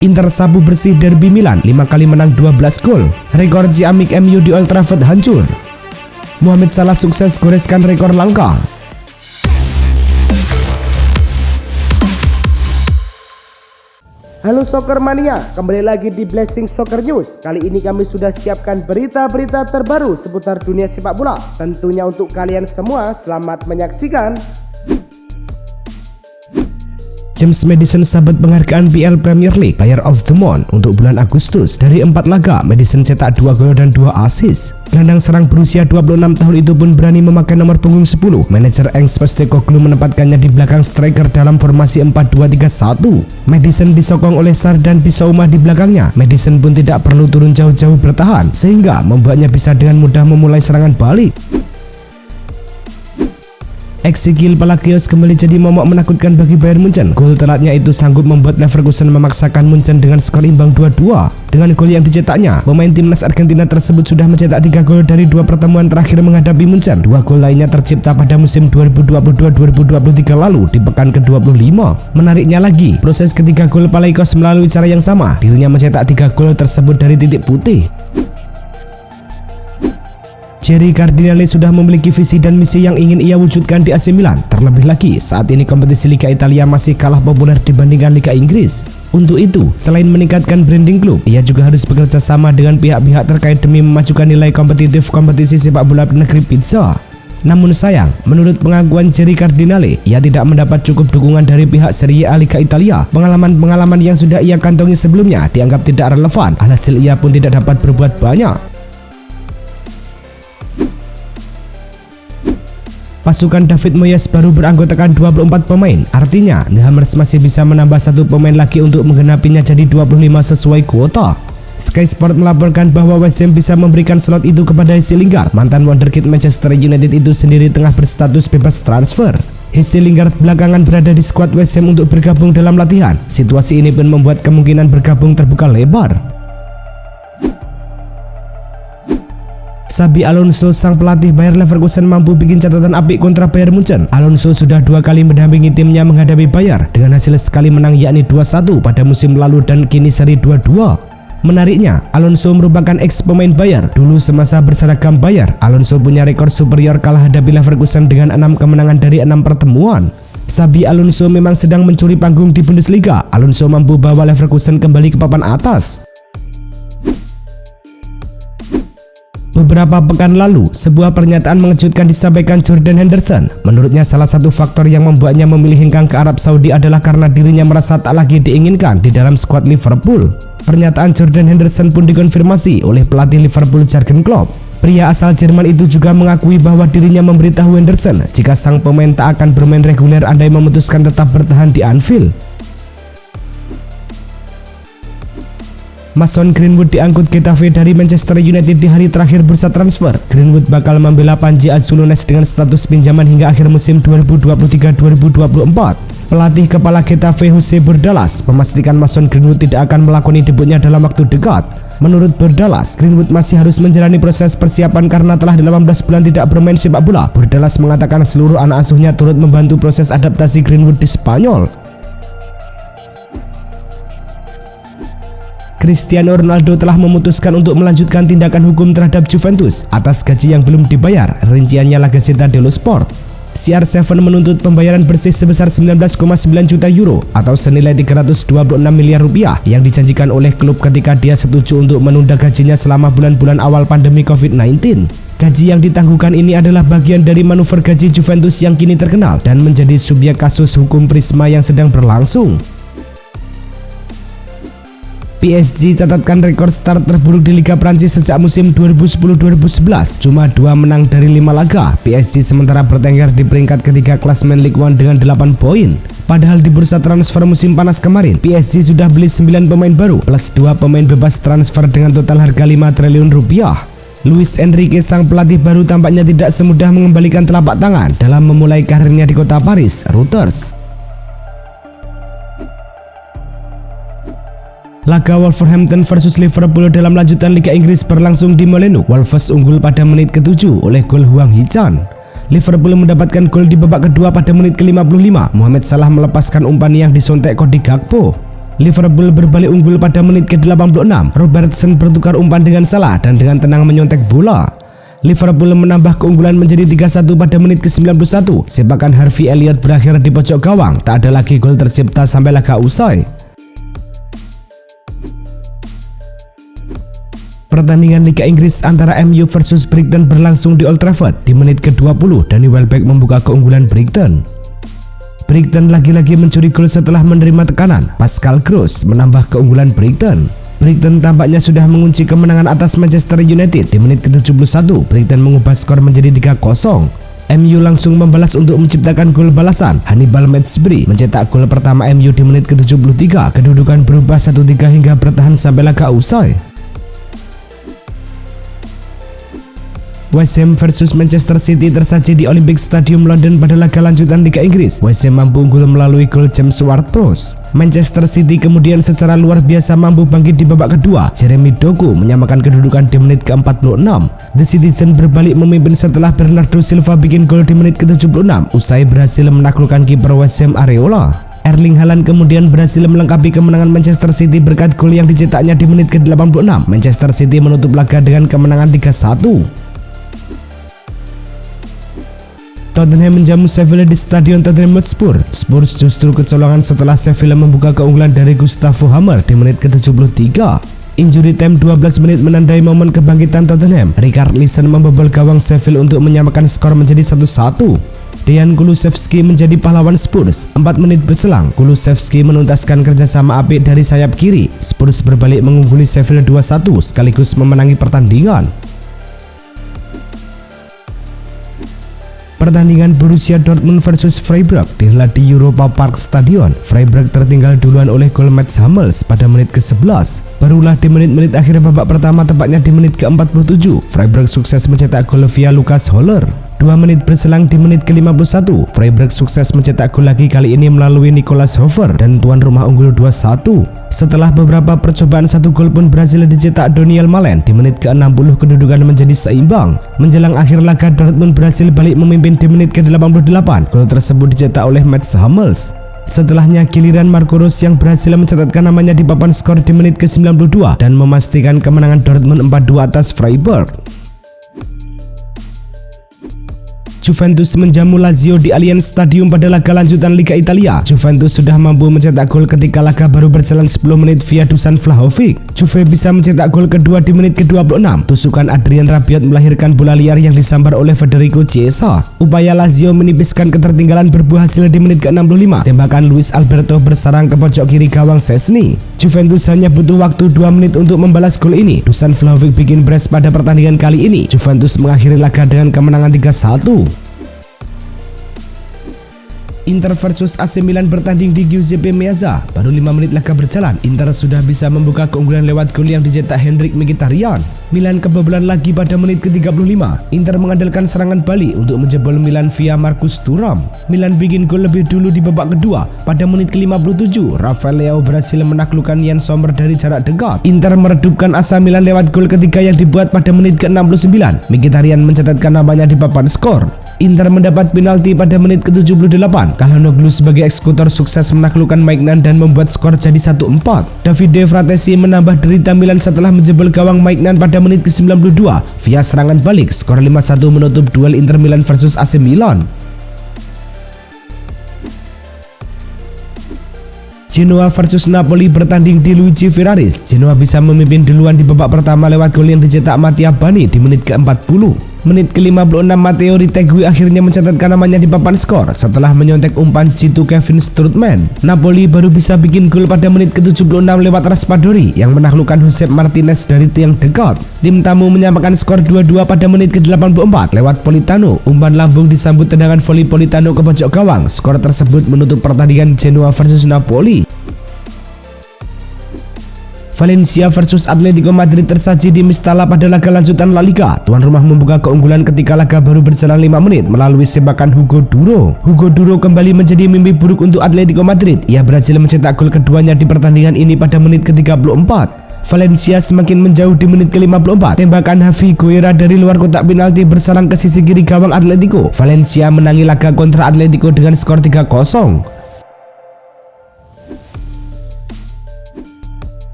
Inter sapu bersih derby Milan, 5 kali menang 12 gol. Rekor Ciamik MU di Old Trafford hancur. Mohamed Salah sukses goreskan rekor langka. Halo Soccer Mania, kembali lagi di Blessing Soccer News. Kali ini kami sudah siapkan berita-berita terbaru seputar dunia sepak bola. Tentunya untuk kalian semua, selamat menyaksikan. James Maddison sabet penghargaan PL Premier League Player of the Month untuk bulan Agustus. Dari 4 laga, Maddison cetak 2 gol dan 2 assist. Gelandang serang berusia 26 tahun itu pun berani memakai nomor punggung 10. Manajer Ange Postecoglou menempatkannya di belakang striker dalam formasi 4-2-3-1. Maddison disokong oleh Sarr dan Bissouma di belakangnya. Maddison pun tidak perlu turun jauh-jauh bertahan, sehingga membuatnya bisa dengan mudah memulai serangan balik. Ezequiel Palacios kembali jadi momok menakutkan bagi Bayern Munchen. Gol telatnya itu sanggup membuat Leverkusen memaksakan Munchen dengan skor imbang 2-2. Dengan gol yang dicetaknya, pemain timnas Argentina tersebut sudah mencetak 3 gol dari 2 pertemuan terakhir menghadapi Munchen. 2 gol lainnya tercipta pada musim 2022-2023 lalu di pekan ke-25. Menariknya lagi, proses ketiga gol Palacios melalui cara yang sama. Dirinya mencetak 3 gol tersebut dari titik putih. Jerry Cardinale sudah memiliki visi dan misi yang ingin ia wujudkan di AC Milan. Terlebih lagi, saat ini kompetisi Liga Italia masih kalah populer dibandingkan Liga Inggris. Untuk itu, selain meningkatkan branding klub, ia juga harus bekerja sama dengan pihak-pihak terkait demi memajukan nilai kompetitif kompetisi sepak bola negeri pizza. Namun sayang, menurut pengakuan Jerry Cardinale, ia tidak mendapat cukup dukungan dari pihak Serie A Liga Italia. Pengalaman-pengalaman yang sudah ia kantongi sebelumnya dianggap tidak relevan, alhasil ia pun tidak dapat berbuat banyak. Pasukan David Moyes baru beranggotakan 24 pemain, artinya The Hammers masih bisa menambah 1 pemain lagi untuk menggenapinya jadi 25 sesuai kuota. Sky Sport melaporkan bahwa West Ham bisa memberikan slot itu kepada Jesse Lingard. Mantan wonderkid Manchester United itu sendiri tengah berstatus bebas transfer. Jesse Lingard belakangan berada di skuad West Ham untuk bergabung dalam latihan. Situasi ini pun membuat kemungkinan bergabung terbuka lebar. Xabi Alonso, sang pelatih Bayer Leverkusen, mampu bikin catatan apik kontra Bayern Munchen. Alonso sudah 2 kali mendampingi timnya menghadapi Bayer dengan hasil sekali menang yakni 2-1 pada musim lalu dan kini seri 2-2. Menariknya, Alonso merupakan ex pemain Bayer. Dulu semasa berseragam Bayer, Alonso punya rekor superior kalah hadapi Leverkusen dengan 6 kemenangan dari 6 pertemuan. Xabi Alonso memang sedang mencuri panggung di Bundesliga. Alonso mampu bawa Leverkusen kembali ke papan atas. Beberapa pekan lalu, sebuah pernyataan mengejutkan disampaikan Jordan Henderson. Menurutnya, salah satu faktor yang membuatnya memilih hengkang ke Arab Saudi adalah karena dirinya merasa tak lagi diinginkan di dalam skuad Liverpool. Pernyataan Jordan Henderson pun dikonfirmasi oleh pelatih Liverpool Jurgen Klopp. Pria asal Jerman itu juga mengakui bahwa dirinya memberitahu Henderson jika sang pemain tak akan bermain reguler andai memutuskan tetap bertahan di Anfield. Mason Greenwood diangkut Getafe dari Manchester United di hari terakhir bursa transfer. Greenwood bakal membela Panji Azulones dengan status pinjaman hingga akhir musim 2023-2024. Pelatih kepala Getafe Jose Bordalas memastikan Mason Greenwood tidak akan melakoni debutnya dalam waktu dekat. Menurut Bordalas, Greenwood masih harus menjalani proses persiapan karena telah 18 bulan tidak bermain sepak bola. Bordalas mengatakan seluruh anak asuhnya turut membantu proses adaptasi Greenwood di Spanyol. Cristiano Ronaldo telah memutuskan untuk melanjutkan tindakan hukum terhadap Juventus atas gaji yang belum dibayar. Rinciannya La Gazzetta dello Sport. CR7 menuntut pembayaran bersih sebesar 19,9 juta euro atau senilai 326 miliar rupiah yang dijanjikan oleh klub ketika dia setuju untuk menunda gajinya selama bulan-bulan awal pandemi COVID-19. Gaji yang ditangguhkan ini adalah bagian dari manuver gaji Juventus yang kini terkenal dan menjadi subjek kasus hukum Prisma yang sedang berlangsung. PSG catatkan rekor start terburuk di Liga Prancis sejak musim 2010-2011. Cuma 2 menang dari 5 laga. PSG sementara bertengger di peringkat ketiga klasemen Ligue 1 dengan 8 poin. Padahal di bursa transfer musim panas kemarin, PSG sudah beli 9 pemain baru plus 2 pemain bebas transfer dengan total harga 5 triliun rupiah. Luis Enrique, sang pelatih baru, tampaknya tidak semudah mengembalikan telapak tangan dalam memulai karirnya di kota Paris. Reuters. Laga Wolverhampton versus Liverpool dalam lanjutan Liga Inggris berlangsung di Molineux. Wolves unggul pada menit ke-7 oleh gol Hwang Hee-chan. Liverpool mendapatkan gol di babak kedua pada menit ke-55. Mohamed Salah melepaskan umpan yang disontek Cody Gakpo. Liverpool berbalik unggul pada menit ke-86. Robertson bertukar umpan dengan Salah dan dengan tenang menyontek bola. Liverpool menambah keunggulan menjadi 3-1 pada menit ke-91. Sepakan Harvey Elliott berakhir di pojok gawang. Tak ada lagi gol tercipta sampai laga usai. Pertandingan Liga Inggris antara MU versus Brighton berlangsung di Old Trafford. Di menit ke-20, Danny Welbeck membuka keunggulan Brighton. Brighton lagi-lagi mencuri gol setelah menerima tekanan. Pascal Gross menambah keunggulan Brighton. Brighton tampaknya sudah mengunci kemenangan atas Manchester United. Di menit ke-71, Brighton mengubah skor menjadi 3-0. MU langsung membalas untuk menciptakan gol balasan. Hannibal Mejbri mencetak gol pertama MU di menit ke-73. Kedudukan berubah 1-3 hingga bertahan sampai laga usai. West Ham versus Manchester City tersaji di Olympic Stadium London pada laga lanjutan Liga Inggris. West Ham mampu unggul melalui gol James Ward-Prowse. Manchester City kemudian secara luar biasa mampu bangkit di babak kedua. Jeremy Doku menyamakan kedudukan di menit ke-46. The Citizen berbalik memimpin setelah Bernardo Silva bikin gol di menit ke-76 usai berhasil menaklukkan kiper West Ham Areola. Erling Haaland kemudian berhasil melengkapi kemenangan Manchester City berkat gol yang dicetaknya di menit ke-86. Manchester City menutup laga dengan kemenangan 3-1. Tottenham menjamu Sevilla di Stadion Tottenham Hotspur. Spurs justru kecolongan setelah Sevilla membuka keunggulan dari Gustavo Hamer di menit ke-73. Injury time 12 menit menandai momen kebangkitan Tottenham. Richarlison membobol gawang Sevilla untuk menyamakan skor menjadi 1-1. Dejan Kulusevski menjadi pahlawan Spurs. 4 menit berselang, Kulusevski menuntaskan kerjasama apik dari sayap kiri. Spurs berbalik mengungguli Sevilla 2-1 sekaligus memenangi pertandingan. Pertandingan Borussia Dortmund versus Freiburg dihelat di Europa Park Stadion. Freiburg tertinggal duluan oleh gol Mats Hummels pada menit ke-11. Barulah di menit-menit akhir babak pertama, tepatnya di menit ke-47, Freiburg sukses mencetak gol via Lukas Höhler. 2 menit berselang di menit ke-51, Freiburg sukses mencetak gol lagi, kali ini melalui Nicolas Hofer, dan tuan rumah unggul 2-1. Setelah beberapa percobaan, 1 gol pun berhasil dicetak Daniel Malen. Di menit ke-60 kedudukan menjadi seimbang. Menjelang akhir laga, Dortmund berhasil balik memimpin di menit ke-88. Gol tersebut dicetak oleh Mats Hummels. Setelahnya giliran Marco Reus yang berhasil mencatatkan namanya di papan skor di menit ke-92 dan memastikan kemenangan Dortmund 4-2 atas Freiburg. Juventus menjamu Lazio di Allianz Stadium pada laga lanjutan Liga Italia. Juventus sudah mampu mencetak gol ketika laga baru berjalan 10 menit via Dusan Vlahovic. Juve bisa mencetak gol kedua di menit ke-26. Tusukan Adrian Rabiot melahirkan bola liar yang disambar oleh Federico Chiesa. Upaya Lazio menipiskan ketertinggalan berbuah hasil di menit ke-65. Tembakan Luis Alberto bersarang ke pojok kiri gawang Szczesny. Juventus hanya butuh waktu 2 menit untuk membalas gol ini. Dusan Vlahovic bikin brace pada pertandingan kali ini. Juventus mengakhiri laga dengan kemenangan 3-1. Inter versus AC Milan bertanding di Giuseppe Meazza. Baru 5 menit laga berjalan, Inter sudah bisa membuka keunggulan lewat gol yang dicetak Henrik Mkhitaryan. Milan kebobolan lagi pada menit ke-35. Inter mengandalkan serangan balik untuk menjebol Milan via Marcus Thuram. Milan bikin gol lebih dulu di babak kedua. Pada menit ke-57, Rafael Leao berhasil menaklukkan Yann Sommer dari jarak dekat. Inter meredupkan asa Milan lewat gol ketiga yang dibuat pada menit ke-69. Mkhitaryan mencatatkan namanya di papan skor. Inter mendapat penalti pada menit ke-78. Kalhanoglu sebagai eksekutor sukses menaklukkan Maignan dan membuat skor jadi 1-4. Davide Fratesi menambah derita Milan setelah menjebol gawang Maignan pada menit ke-92 via serangan balik. Skor 5-1 menutup duel Inter Milan versus AC Milan. Genoa versus Napoli bertanding di Luigi Ferraris. Genoa bisa memimpin duluan di babak pertama lewat gol yang dicetak Mattia Bani di menit ke-40. Menit ke-56, Matteo Retegui akhirnya mencatatkan namanya di papan skor setelah menyontek umpan jitu Kevin Strootman. Napoli baru bisa bikin gol pada menit ke-76 lewat Raspadori yang menaklukkan Josep Martinez dari tiang dekat. Tim tamu menyamakan skor 2-2 pada menit ke-84 lewat Politano. Umpan lambung disambut tendangan voli Politano ke pojok gawang. Skor tersebut menutup pertandingan Genoa versus Napoli. Valencia versus Atletico Madrid tersaji di Mestalla pada laga lanjutan La Liga. Tuan rumah membuka keunggulan ketika laga baru berjalan 5 menit melalui sepakan Hugo Duro. Hugo Duro kembali menjadi mimpi buruk untuk Atletico Madrid. Ia berhasil mencetak gol keduanya di pertandingan ini pada menit ke-34. Valencia semakin menjauh di menit ke-54. Tembakan Javi Guerra dari luar kotak penalti bersarang ke sisi kiri gawang Atletico. Valencia menangi laga kontra Atletico dengan skor 3-0.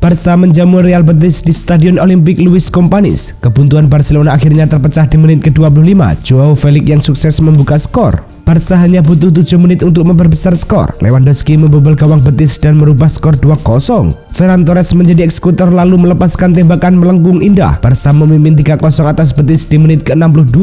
Barca menjamu Real Betis di Stadion Olimpik Luis Companys. Kebuntuan Barcelona akhirnya terpecah di menit ke-25. Joao Felix yang sukses membuka skor. Barca hanya butuh 7 menit untuk memperbesar skor. Lewandowski membobol gawang Betis dan merubah skor 2-0. Ferran Torres menjadi eksekutor lalu melepaskan tembakan melengkung indah. Barca memimpin 3-0 atas Betis di menit ke-62.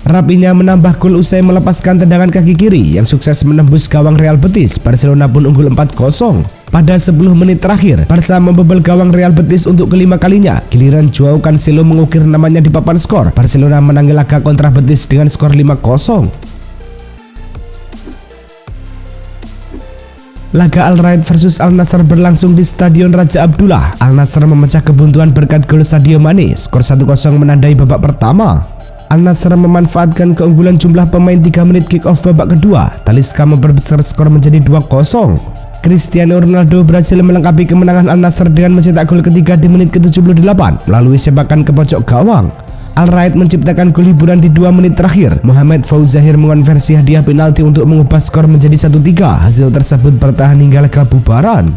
Rapinya menambah gol usai melepaskan tendangan kaki kiri yang sukses menembus gawang Real Betis. Barcelona pun unggul 4-0. Pada 10 menit terakhir, Barca membobol gawang Real Betis untuk kelima kalinya. Giliran Joao Cancelo mengukir namanya di papan skor. Barcelona menang laga kontra Betis dengan skor 5-0. Laga Al Raed versus Al Nassr berlangsung di Stadion Raja Abdullah. Al Nassr memecah kebuntuan berkat gol Sadio Mane. Skor 1-0 menandai babak pertama. Al Nassr memanfaatkan keunggulan jumlah pemain 3 menit kick-off babak kedua. Talisca memperbesar skor menjadi 2-0. Cristiano Ronaldo berhasil melengkapi kemenangan Al Nassr dengan mencetak gol ketiga di menit ke-78 melalui sepakan ke pojok gawang. Al Raed menciptakan gol hiburan di 2 menit terakhir. Mohamed Fauzahir mengonversi hadiah penalti untuk mengubah skor menjadi 1-3. Hasil tersebut bertahan hingga laga bubaran.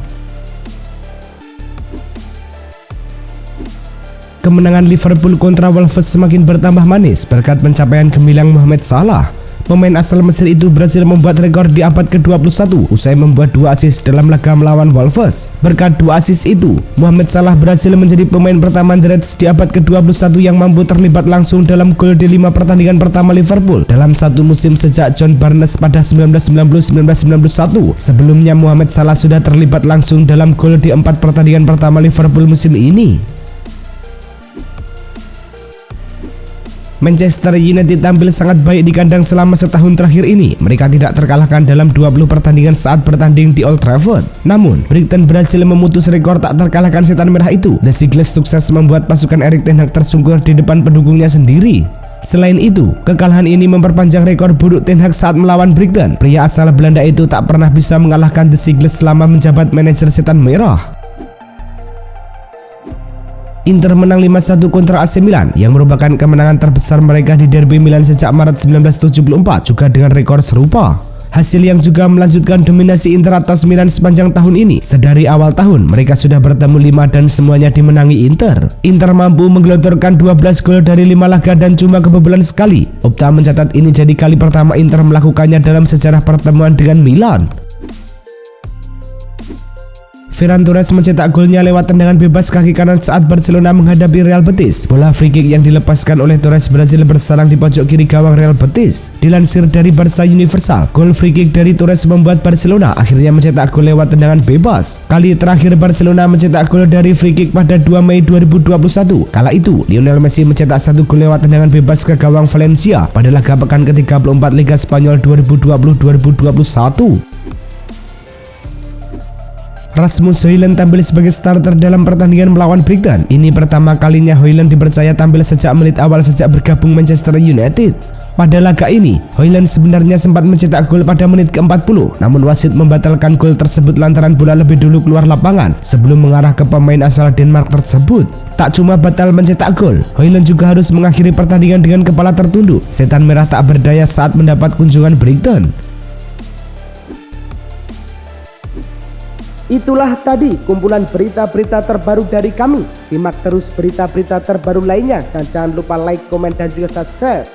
Kemenangan Liverpool kontra Wolves semakin bertambah manis berkat pencapaian gemilang Mohamed Salah. Pemain asal Mesir itu berhasil membuat rekor di abad ke-21 usai membuat 2 assist dalam laga melawan Wolves. Berkat 2 assist itu, Mohamed Salah berhasil menjadi pemain pertama The Reds di abad ke-21 yang mampu terlibat langsung dalam gol di 5 pertandingan pertama Liverpool dalam satu musim sejak John Barnes pada 1990-1991. Sebelumnya Mohamed Salah sudah terlibat langsung dalam gol di 4 pertandingan pertama Liverpool musim ini. Manchester United tampil sangat baik di kandang selama setahun terakhir ini. Mereka tidak terkalahkan dalam 20 pertandingan saat bertanding di Old Trafford. Namun, Brighton berhasil memutus rekor tak terkalahkan setan merah itu. The Seagulls sukses membuat pasukan Erik ten Hag tersungkur di depan pendukungnya sendiri. Selain itu, kekalahan ini memperpanjang rekor buruk ten Hag saat melawan Brighton. Pria asal Belanda itu tak pernah bisa mengalahkan The Seagulls selama menjabat manajer setan merah. Inter menang 5-1 kontra AC Milan yang merupakan kemenangan terbesar mereka di derby Milan sejak Maret 1974 juga dengan rekor serupa. Hasil yang juga melanjutkan dominasi Inter atas Milan sepanjang tahun ini. Sedari awal tahun mereka sudah bertemu 5 dan semuanya dimenangi Inter. Inter mampu menggelontorkan 12 gol dari 5 laga dan cuma kebobolan sekali. Opta mencatat ini jadi kali pertama Inter melakukannya dalam sejarah pertemuan dengan Milan. Ferran Torres mencetak golnya lewat tendangan bebas kaki kanan saat Barcelona menghadapi Real Betis. Bola free kick yang dilepaskan oleh Torres berhasil bersarang di pojok kiri gawang Real Betis. Dilansir dari Barca Universal, gol free kick dari Torres membuat Barcelona akhirnya mencetak gol lewat tendangan bebas. Kali terakhir Barcelona mencetak gol dari free kick pada 2 Mei 2021. Kala itu, Lionel Messi mencetak 1 gol lewat tendangan bebas ke gawang Valencia pada laga pekan ke-34 Liga Spanyol 2020-2021. Rasmus Højlund tampil sebagai starter dalam pertandingan melawan Brighton. Ini pertama kalinya Højlund dipercaya tampil sejak menit awal sejak bergabung Manchester United. Pada laga ini, Højlund sebenarnya sempat mencetak gol pada menit ke-40, namun wasit membatalkan gol tersebut lantaran bola lebih dulu keluar lapangan sebelum mengarah ke pemain asal Denmark tersebut. Tak cuma batal mencetak gol, Højlund juga harus mengakhiri pertandingan dengan kepala tertunduk. Setan merah tak berdaya saat mendapat kunjungan Brighton. Itulah tadi kumpulan berita-berita terbaru dari kami. Simak terus berita-berita terbaru lainnya dan jangan lupa like, komen, dan juga subscribe.